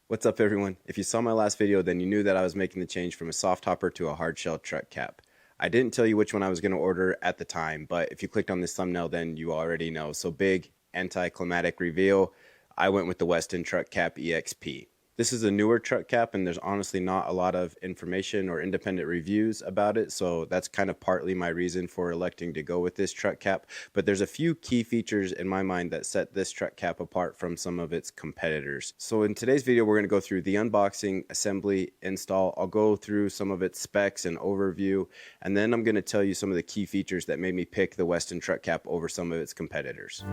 What's up everyone? If you saw my last video, then you knew that I was making the change from a soft topper to a hard shell truck cap. I didn't tell you which one I was going to order at the time, but if you clicked on this thumbnail, then you already know. So big anticlimactic reveal, I went with the Westin Truck Cap EXP. This is a newer truck cap and there's honestly not a lot of information or independent reviews about it, so that's kind of partly my reason for electing to go with this truck cap. But there's a few key features in my mind that set this truck cap apart from some of its competitors. So in today's video, we're going to go through the unboxing, assembly, install. I'll go through some of its specs and overview, and then I'm going to tell you some of the key features that made me pick the Westin truck cap over some of its competitors.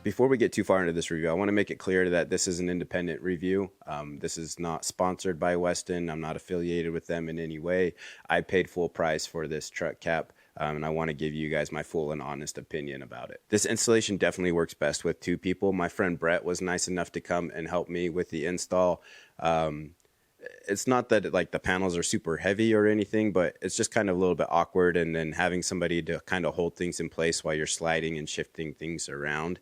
Before we get too far into this review, I want to make it clear that this is an independent review. This is not sponsored by Westin. I'm not affiliated with them in any way. I paid full price for this truck cap, and I want to give you guys my full and honest opinion about it. This installation definitely works best with two people. My friend Brett was nice enough to come and help me with the install. It's not that like the panels are super heavy or anything, but it's just kind of a little bit awkward, and then having somebody to kind of hold things in place while you're sliding and shifting things around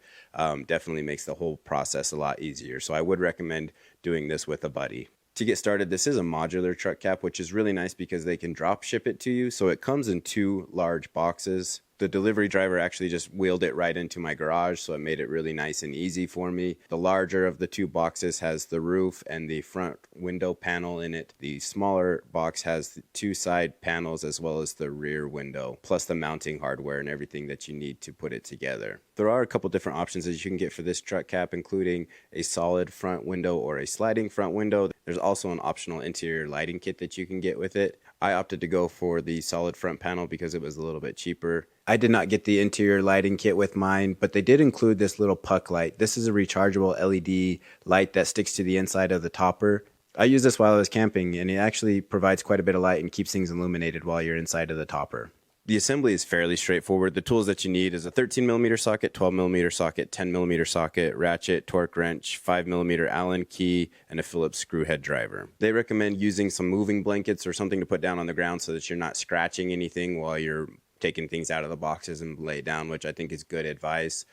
definitely makes the whole process a lot easier. So I would recommend doing this with a buddy. To get started, this is a modular truck cap, which is really nice because they can drop ship it to you. So it comes in two large boxes. The delivery driver actually just wheeled it right into my garage, so it made it really nice and easy for me. The larger of the two boxes has the roof and the front window panel in it. The smaller box has the two side panels as well as the rear window, plus the mounting hardware and everything that you need to put it together. There are a couple different options that you can get for this truck cap, including a solid front window or a sliding front window. There's also an optional interior lighting kit that you can get with it. I opted to go for the solid front panel because it was a little bit cheaper. I did not get the interior lighting kit with mine, but they did include this little puck light. This is a rechargeable LED light that sticks to the inside of the topper. I used this while I was camping, and it actually provides quite a bit of light and keeps things illuminated while you're inside of the topper. The assembly is fairly straightforward. The tools that you need is a 13mm socket, 12mm socket, 10mm socket, ratchet, torque wrench, 5mm Allen key, and a Phillips screw head driver. They recommend using some moving blankets or something to put down on the ground so that you're not scratching anything while you're taking things out of the boxes and lay down, which I think is good advice.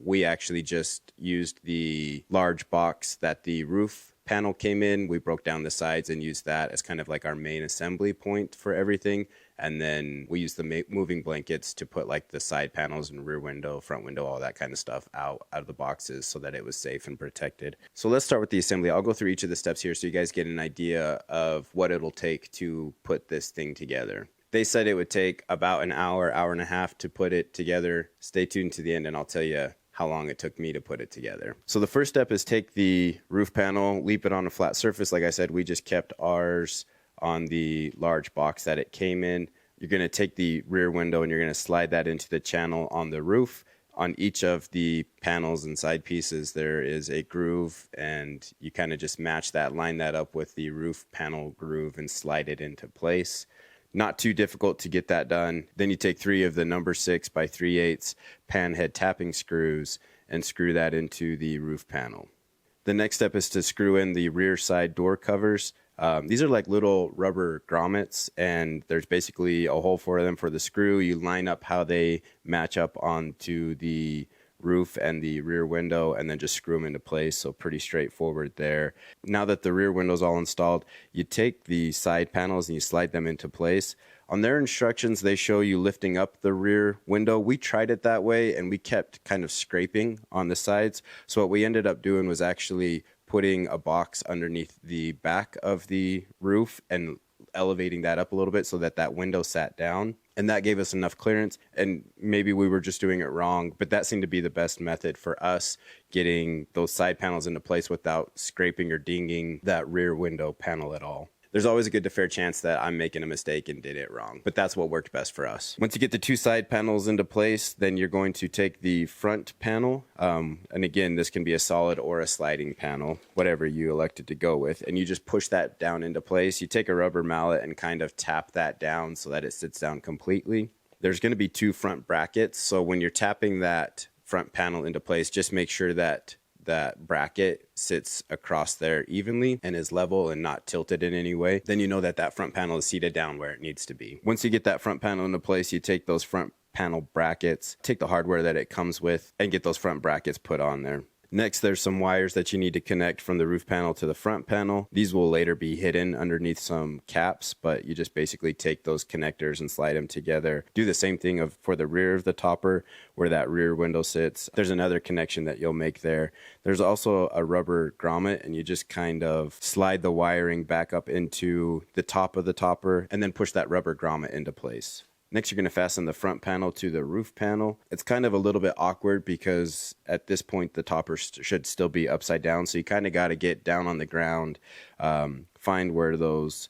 We actually just used the large box that the roof panel came in. We broke down the sides and used that as kind of like our main assembly point for everything. And then we used the moving blankets to put like the side panels and rear window, front window, all that kind of stuff out of the boxes so that it was safe and protected. So let's start with the assembly. I'll go through each of the steps here so you guys get an idea of what it'll take to put this thing together. They said it would take about an hour, hour and a half to put it together. Stay tuned to the end and I'll tell you how long it took me to put it together. So the first step is take the roof panel, leap it on a flat surface. Like I said, we just kept ours on the large box that it came in. You're going to take the rear window and you're going to slide that into the channel on the roof. On each of the panels and side pieces, there is a groove, and you kind of just match that, line that up with the roof panel groove and slide it into place. Not too difficult to get that done. Then you take 3 of the number 6 by 3/8 pan head tapping screws and screw that into the roof panel. The next step is to screw in the rear side door covers. These are like little rubber grommets, and there's basically a hole for them for the screw. You line up how they match up onto the roof and the rear window and then just screw them into place. So pretty straightforward there. Now that the rear window's all installed, you take the side panels and you slide them into place. On their instructions, they show you lifting up the rear window. We tried it that way and we kept kind of scraping on the sides. So what we ended up doing was actually putting a box underneath the back of the roof and elevating that up a little bit so that that window sat down. And that gave us enough clearance, and maybe we were just doing it wrong, but that seemed to be the best method for us getting those side panels into place without scraping or dinging that rear window panel at all. There's always a good to fair chance that I'm making a mistake and did it wrong, but that's what worked best for us. Once you get the 2 side panels into place, then you're going to take the front panel, and again, this can be a solid or a sliding panel, whatever you elected to go with, and you just push that down into place. You take a rubber mallet and kind of tap that down so that it sits down completely. there's going to be 2 front brackets. So when you're tapping that front panel into place, just make sure that that bracket sits across there evenly and is level and not tilted in any way. Then you know that that front panel is seated down where it needs to be. Once you get that front panel into place, you take those front panel brackets, take the hardware that it comes with, and get those front brackets put on there. Next, there's some wires that you need to connect from the roof panel to the front panel. These will later be hidden underneath some caps, but you just basically take those connectors and slide them together. Do the same thing for the rear of the topper where that rear window sits. There's another connection that you'll make there. There's also a rubber grommet, and you just kind of slide the wiring back up into the top of the topper and then push that rubber grommet into place. Next, you're going to fasten the front panel to the roof panel. It's kind of a little bit awkward because at this point, the topper should still be upside down. So you kind of got to get down on the ground, find where those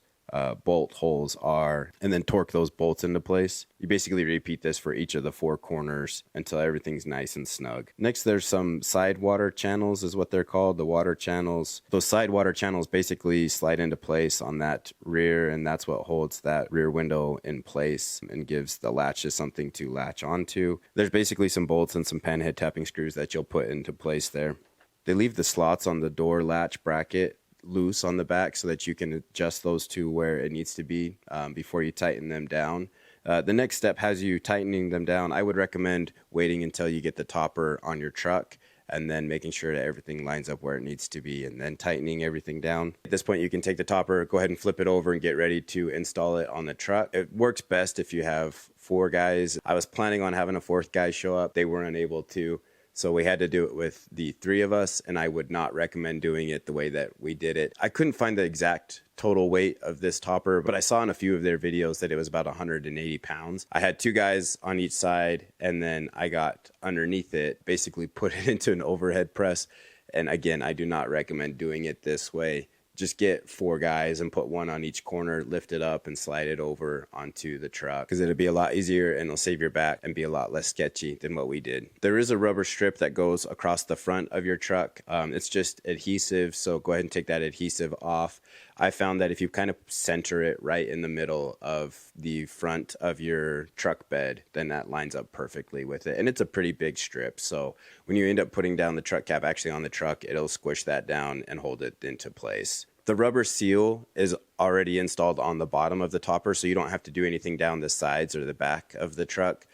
bolt holes are, and then torque those bolts into place. You basically repeat this for each of the 4 corners until everything's nice and snug. Next, there's some side water channels is what they're called, the water channels. Those side water channels basically slide into place on that rear, and that's what holds that rear window in place and gives the latches something to latch onto. There's basically some bolts and some panhead tapping screws that you'll put into place there. They leave the slots on the door latch bracket loose on the back so that you can adjust those to where it needs to be before you tighten them down. The next step has you tightening them down. I would recommend waiting until you get the topper on your truck and then making sure that everything lines up where it needs to be and then tightening everything down. At this point, you can take the topper, go ahead and flip it over and get ready to install it on the truck. It works best if you have 4 guys. I was planning on having a 4th guy show up. They weren't able to. So we had to do it with the 3 of us, and I would not recommend doing it the way that we did it. I couldn't find the exact total weight of this topper, but I saw in a few of their videos that it was about 180 pounds. I had 2 guys on each side, and then I got underneath it, basically put it into an overhead press. And again, I do not recommend doing it this way. Just get 4 guys and put 1 on each corner, lift it up and slide it over onto the truck because it'll be a lot easier and it'll save your back and be a lot less sketchy than what we did. There is a rubber strip that goes across the front of your truck. It's just adhesive, so go ahead and take that adhesive off. I found that if you kind of center it right in the middle of the front of your truck bed, then that lines up perfectly with it. And it's a pretty big strip, so when you end up putting down the truck cap actually on the truck, it'll squish that down and hold it into place. The rubber seal is already installed on the bottom of the topper, so you don't have to do anything down the sides or the back of the truck.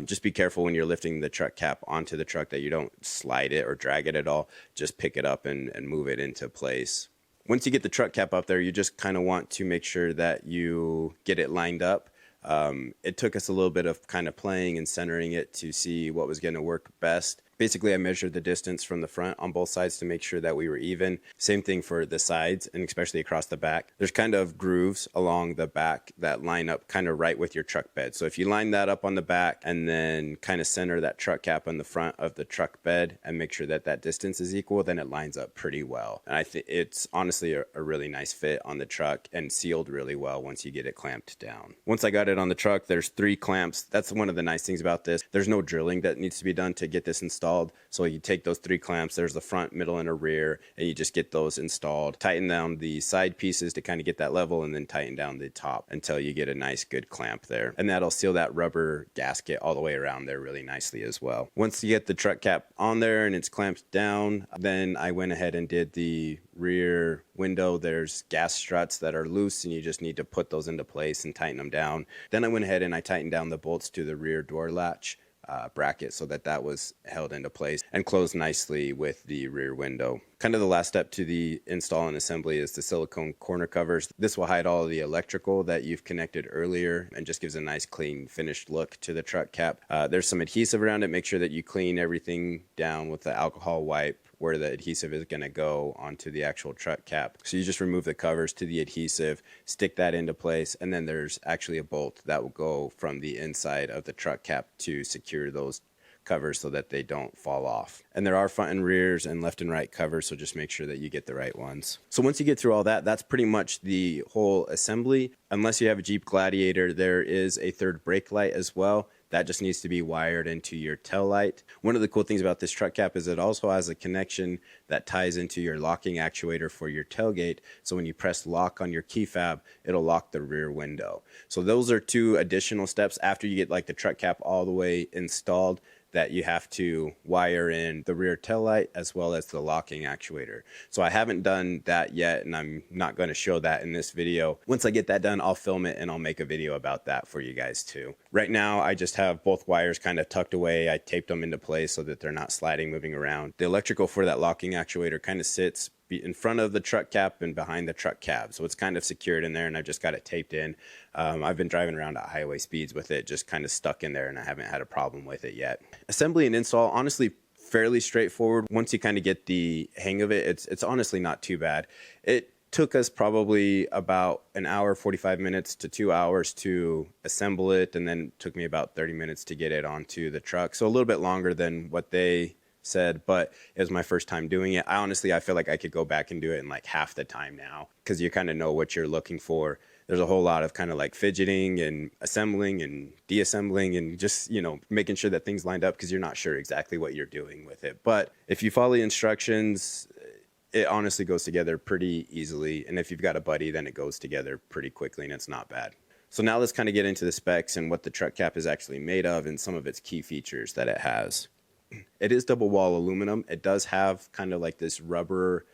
Just be careful when you're lifting the truck cap onto the truck that you don't slide it or drag it at all. Just pick it up and move it into place. Once you get the truck cap up there, you just kind of want to make sure that you get it lined up. It took us a little bit of kind of playing and centering it to see what was going to work best. Basically, I measured the distance from the front on both sides to make sure that we were even. Same thing for the sides and especially across the back. There's kind of grooves along the back that line up kind of right with your truck bed. So if you line that up on the back and then kind of center that truck cap on the front of the truck bed and make sure that that distance is equal, then it lines up pretty well. And I think it's honestly a really nice fit on the truck and sealed really well once you get it clamped down. Once I got it on the truck, there's 3 clamps. That's one of the nice things about this. There's no drilling that needs to be done to get this installed. So you take those 3 clamps, there's the front, middle, and a rear, and you just get those installed. Tighten down the side pieces to kind of get that level, and then tighten down the top until you get a nice good clamp there. And that'll seal that rubber gasket all the way around there really nicely as well. Once you get the truck cap on there and it's clamped down, then I went ahead and did the rear window. There's gas struts that are loose and you just need to put those into place and tighten them down. Then I went ahead and I tightened down the bolts to the rear door latch bracket so that was held into place and closed nicely with the rear window. Kind of the last step to the install and assembly is the silicone corner covers. This will hide all of the electrical that you've connected earlier and just gives a nice clean finished look to the truck cap. There's some adhesive around it. Make sure that you clean everything down with the alcohol wipe where the adhesive is going to go onto the actual truck cap. So you just remove the covers to the adhesive, stick that into place, and then there's actually a bolt that will go from the inside of the truck cap to secure those covers so that they don't fall off. And there are front and rears and left and right covers, so just make sure that you get the right ones. So once you get through all that, that's pretty much the whole assembly. Unless you have a Jeep Gladiator, there is a third brake light as well. That just needs to be wired into your tail light. One of the cool things about this truck cap is it also has a connection that ties into your locking actuator for your tailgate. So when you press lock on your key fob, it'll lock the rear window. So those are two additional steps after you get like the truck cap all the way installed, that you have to wire in the rear tail light as well as the locking actuator. So I haven't done that yet, and I'm not going to show that in this video. Once I get that done, I'll film it and I'll make a video about that for you guys too. Right now, I just have both wires kind of tucked away. I taped them into place so that they're not sliding, moving around. The electrical for that locking actuator kind of sits in front of the truck cap and behind the truck cab. So it's kind of secured in there, and I've just got it taped in. I've been driving around at highway speeds with it just kind of stuck in there, and I haven't had a problem with it yet. Assembly and install, honestly, fairly straightforward. Once you kind of get the hang of it, it's honestly not too bad. It took us probably about an hour, 45 minutes to 2 hours to assemble it, and then it took me about 30 minutes to get it onto the truck. So a little bit longer than what they said, but it was my first time doing it. I feel like I could go back and do it in like half the time now, because you kind of know what you're looking for. There's a whole lot of kind of like fidgeting and assembling and deassembling and just, you know, making sure that things lined up, because you're not sure exactly what you're doing with it. But if you follow the instructions, it honestly goes together pretty easily. And if you've got a buddy, then it goes together pretty quickly and it's not bad. So now let's kind of get into the specs and what the truck cap is actually made of and some of its key features that it has. It is double wall aluminum. It does have kind of like this rubber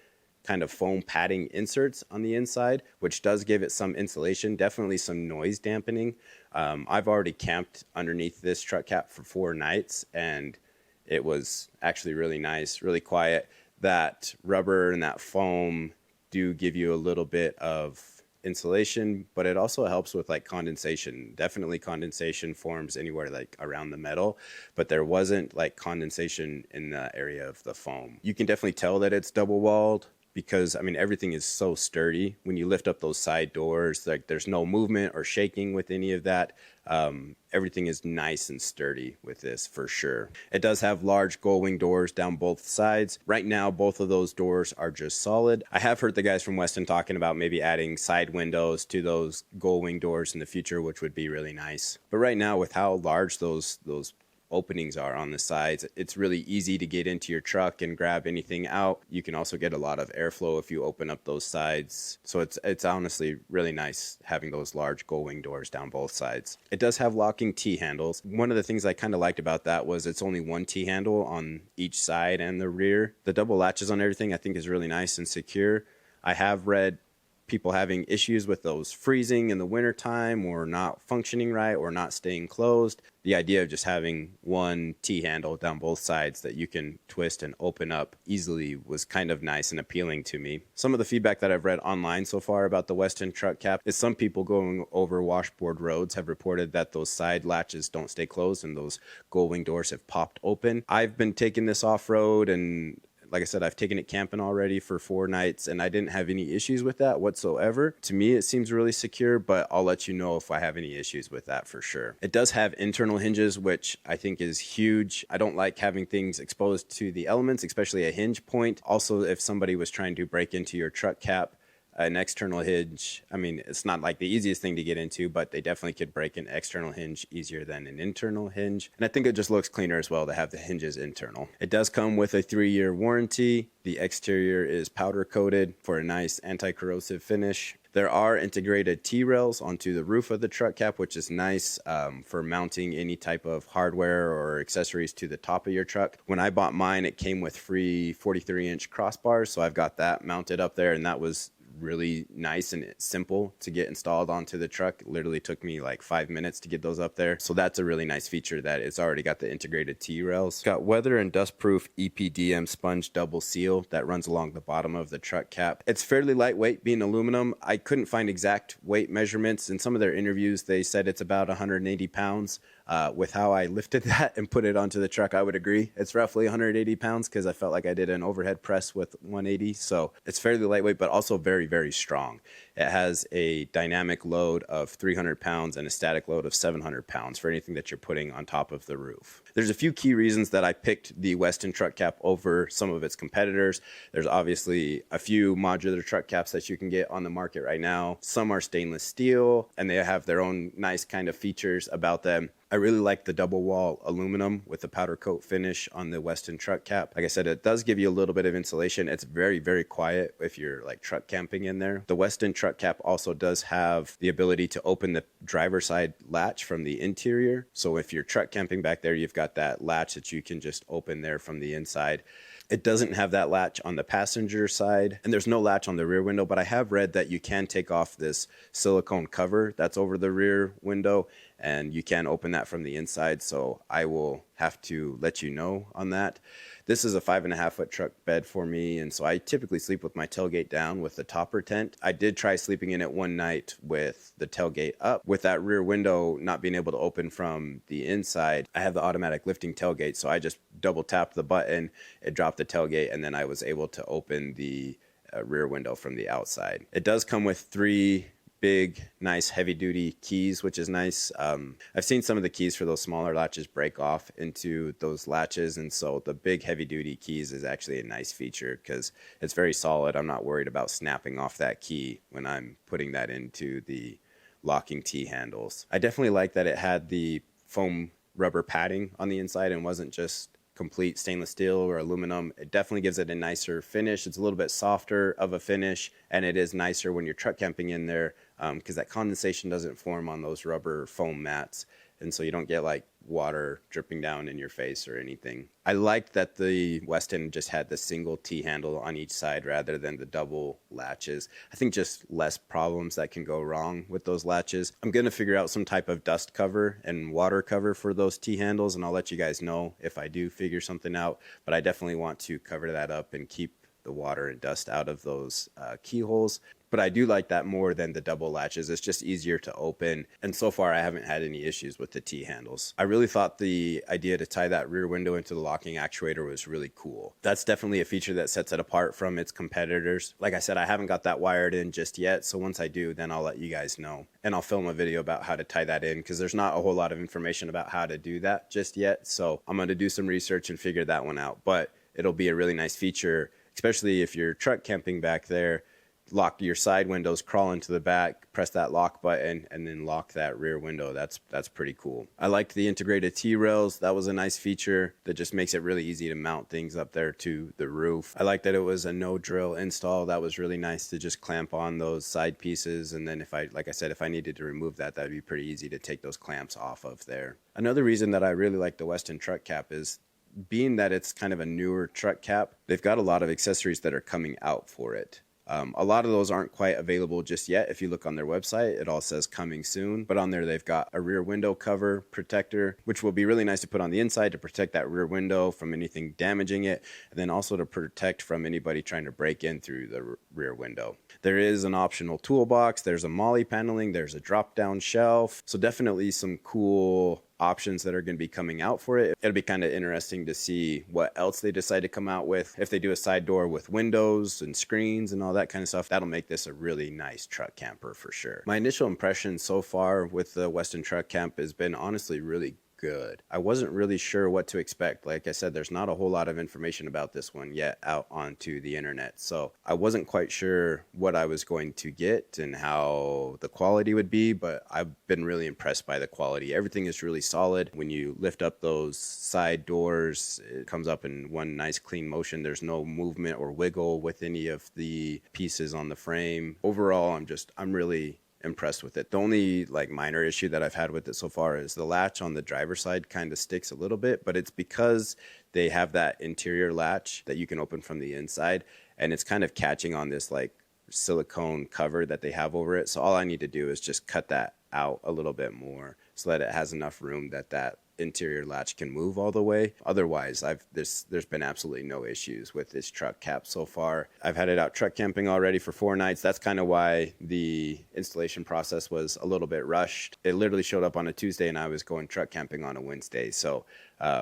kind of foam padding inserts on the inside, which does give it some insulation, definitely some noise dampening. I've already camped underneath this truck cap for 4 nights, and it was actually really nice, really quiet. That rubber and that foam do give you a little bit of insulation, but it also helps with like condensation. Definitely condensation forms anywhere like around the metal, but there wasn't like condensation in the area of the foam. You can definitely tell that it's double walled, because I mean everything is so sturdy. When you lift up those side doors, like there's no movement or shaking with any of that. Everything is nice and sturdy with this for sure. It does have large gull wing doors down both sides. Right now, both of those doors are just solid. I have heard the guys from Westin talking about maybe adding side windows to those gull wing doors in the future, which would be really nice. But right now, with how large those openings are on the sides, it's really easy to get into your truck and grab anything out. You can also get a lot of airflow if you open up those sides. So it's honestly really nice having those large gull wing doors down both sides. It does have locking T-handles. One of the things I kind of liked about that was it's only one T-handle on each side and the rear. The double latches on everything I think is really nice and secure. I have read people having issues with those freezing in the wintertime or not functioning right or not staying closed. The idea of just having one T-handle down both sides that you can twist and open up easily was kind of nice and appealing to me. Some of the feedback that I've read online so far about the Westin Truck Cap is some people going over washboard roads have reported that those side latches don't stay closed and those gull wing doors have popped open. I've been taking this off-road, and like I said, I've taken it camping already for 4 nights, and I didn't have any issues with that whatsoever. To me, it seems really secure, but I'll let you know if I have any issues with that for sure. It does have internal hinges, which I think is huge. I don't like having things exposed to the elements, especially a hinge point. Also, if somebody was trying to break into your truck cap, an external hinge, I mean, it's not like the easiest thing to get into, but they definitely could break an external hinge easier than an internal hinge. And I think it just looks cleaner as well to have the hinges internal. It does come with a 3-year warranty. The exterior is powder coated for a nice anti-corrosive finish. There are integrated T-rails onto the roof of the truck cap, which is nice for mounting any type of hardware or accessories to the top of your truck. When I bought mine, it came with free 43-inch crossbars, so I've got that mounted up there, and that was really nice and simple to get installed onto the truck. It literally took me like 5 minutes to get those up there. So that's a really nice feature that it's already got the integrated T-rails. Got weather and dust proof EPDM sponge double seal that runs along the bottom of the truck cap. It's fairly lightweight being aluminum. I couldn't find exact weight measurements. In some of their interviews, they said it's about 180 pounds. With how I lifted that and put it onto the truck, I would agree. It's roughly 180 pounds because I felt like I did an overhead press with 180. So it's fairly lightweight, but also very, very strong. It has a dynamic load of 300 pounds and a static load of 700 pounds for anything that you're putting on top of the roof. There's a few key reasons that I picked the Westin Truck Cap over some of its competitors. There's obviously a few modular truck caps that you can get on the market right now. Some are stainless steel and they have their own nice kind of features about them. I really like the double wall aluminum with the powder coat finish on the Westin Truck Cap. Like I said, it does give you a little bit of insulation. It's very, very quiet if you're like truck camping in there. The Westin Truck Cap also does have the ability to open the driver's side latch from the interior. So if you're truck camping back there, you've got that latch that you can just open there from the inside. It doesn't have that latch on the passenger side, and there's no latch on the rear window, but I have read that you can take off this silicone cover that's over the rear window, and you can open that from the inside, so I will have to let you know on that. This is a 5.5 foot truck bed for me, and so I typically sleep with my tailgate down with the topper tent. I did try sleeping in it one night with the tailgate up. With that rear window not being able to open from the inside, I have the automatic lifting tailgate, so I just double tapped the button, it dropped the tailgate, and then I was able to open the rear window from the outside. It does come with 3 big, nice, heavy-duty keys, which is nice. I've seen some of the keys for those smaller latches break off into those latches, and so the big, heavy-duty keys is actually a nice feature because it's very solid. I'm not worried about snapping off that key when I'm putting that into the locking T-handles. I definitely like that it had the foam rubber padding on the inside and wasn't just complete stainless steel or aluminum. It definitely gives it a nicer finish. It's a little bit softer of a finish, and it is nicer when you're truck camping in there because that condensation doesn't form on those rubber foam mats, and so you don't get like water dripping down in your face or anything. I liked that the Westin just had the single T-handle on each side rather than the double latches. I think just less problems that can go wrong with those latches. I'm going to figure out some type of dust cover and water cover for those T-handles, and I'll let you guys know if I do figure something out, but I definitely want to cover that up and keep the water and dust out of those keyholes. But I do like that more than the double latches. It's just easier to open. And so far, I haven't had any issues with the T-handles. I really thought the idea to tie that rear window into the locking actuator was really cool. That's definitely a feature that sets it apart from its competitors. Like I said, I haven't got that wired in just yet. So once I do, then I'll let you guys know. And I'll film a video about how to tie that in because there's not a whole lot of information about how to do that just yet. So I'm going to do some research and figure that one out. But it'll be a really nice feature, especially if you're truck camping back there. Lock your side windows, crawl into the back, press that lock button, and then lock that rear window. That's pretty cool. I liked the integrated T-rails. That was a nice feature that just makes it really easy to mount things up there to the roof. I like that it was a no drill install. That was really nice to just clamp on those side pieces, and then like I said, if I needed to remove that, that'd be pretty easy to take those clamps off of there. Another reason that I really like the Westin Truck Cap is being that it's kind of a newer truck cap, they've got a lot of accessories that are coming out for it. A lot of those aren't quite available just yet. If you look on their website, it all says coming soon, but on there they've got a rear window cover protector, which will be really nice to put on the inside to protect that rear window from anything damaging it, and then also to protect from anybody trying to break in through the rear window. There is an optional toolbox, there's a MOLLE paneling, there's a drop down shelf, so definitely some cool options that are going to be coming out for it. It'll be kind of interesting to see what else they decide to come out with. If they do a side door with windows and screens and all that kind of stuff, that'll make this a really nice truck camper for sure. My initial impression so far with the Westin Truck Camp has been honestly really good. I wasn't really sure what to expect. Like I said, there's not a whole lot of information about this one yet out onto the internet. So I wasn't quite sure what I was going to get and how the quality would be, but I've been really impressed by the quality. Everything is really solid. When you lift up those side doors, it comes up in one nice clean motion. There's no movement or wiggle with any of the pieces on the frame. Overall, I'm really impressed with it. The only like minor issue that I've had with it so far is the latch on the driver's side kind of sticks a little bit, but it's because they have that interior latch that you can open from the inside, and it's kind of catching on this like silicone cover that they have over it. So all I need to do is just cut that out a little bit more so that it has enough room that interior latch can move all the way. Otherwise, there's been absolutely no issues with this truck cap so far. I've had it out truck camping already for 4 nights. That's kind of why the installation process was a little bit rushed. It literally showed up on a Tuesday and I was going truck camping on a Wednesday. So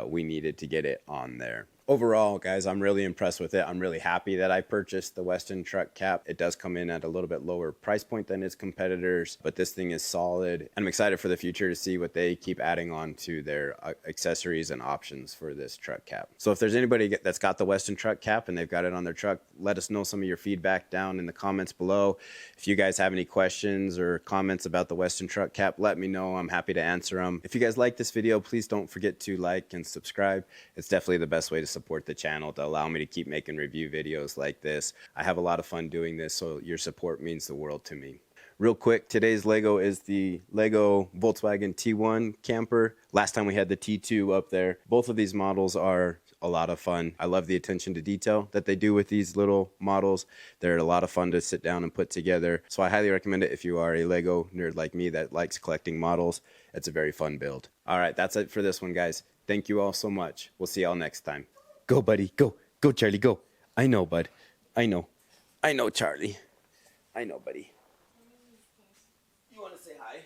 we needed to get it on there. Overall, guys, I'm really impressed with it. I'm really happy that I purchased the Westin Truck Cap. It does come in at a little bit lower price point than its competitors, but this thing is solid. I'm excited for the future to see what they keep adding on to their accessories and options for this truck cap. So if there's anybody that's got the Westin Truck Cap and they've got it on their truck, let us know some of your feedback down in the comments below. If you guys have any questions or comments about the Westin Truck Cap, let me know. I'm happy to answer them. If you guys like this video, please don't forget to like and subscribe. It's definitely the best way to support the channel, to allow me to keep making review videos like this. I have a lot of fun doing this, so your support means the world to me. Real quick, today's Lego is the Lego Volkswagen T1 camper. Last time we had the T2 up there. Both of these models are a lot of fun. I love the attention to detail that they do with these little models. They're a lot of fun to sit down and put together. So I highly recommend it if you are a Lego nerd like me that likes collecting models. It's a very fun build. All right, that's it for this one, guys. Thank you all so much. We'll see y'all next time. Go, buddy. Go. Go, Charlie. Go. I know, bud. I know. I know, Charlie. I know, buddy. You want to say hi?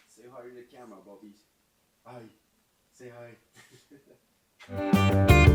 Say hi to the camera, Bobby. Hi. Say hi.